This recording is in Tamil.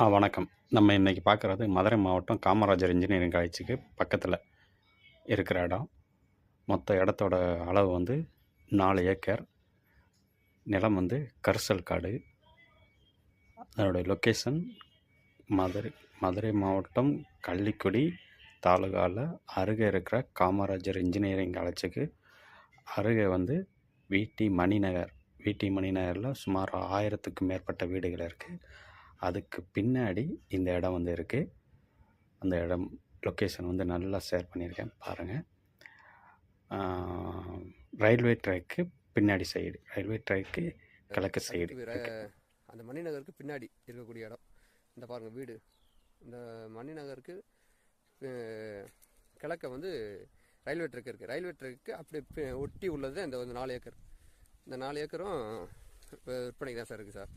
வணக்கம். நம்ம இன்னைக்கு பார்க்குறது மதுரை மாவட்டம் காமராஜர் இன்ஜினியரிங் காலேஜுக்கு பக்கத்தில் இருக்கிற இடம். மொத்த இடத்தோட அளவு வந்து 4 ஏக்கர். நிலம் வந்து கரிசல் காடு. அதோட லொக்கேஷன் மதுரை மதுரை மாவட்டம் கள்ளிக்குடி தாலுகாவில் அருகே இருக்கிற காமராஜர் இன்ஜினியரிங் காலேஜுக்கு அருகே வந்து விடி மணிநகரில் சுமார் 1000க்கும் மேற்பட்ட வீடுகள் இருக்குது. அதுக்கு பின்னாடி இந்த இடம் வந்து இருக்குது. அந்த இடம் லொக்கேஷன் வந்து நல்லா ஷேர் பண்ணியிருக்கேன் பாருங்கள். ரயில்வே ட்ராக்கு பின்னாடி சைடு, ரயில்வே ட்ராக்கு கிழக்கு சைடு அந்த மணிநகருக்கு பின்னாடி இருக்கக்கூடிய இடம். இந்த பாருங்கள் வீடு. இந்த மணிநகருக்கு கிழக்க வந்து ரயில்வே ட்ராக் இருக்குது. ரயில்வே ட்ராக்கு அப்படி ஒட்டி உள்ளது இந்த 4 ஏக்கர். இந்த 4 ஏக்கரும் விற்பனைக்கு தான் சார் இருக்குது சார்.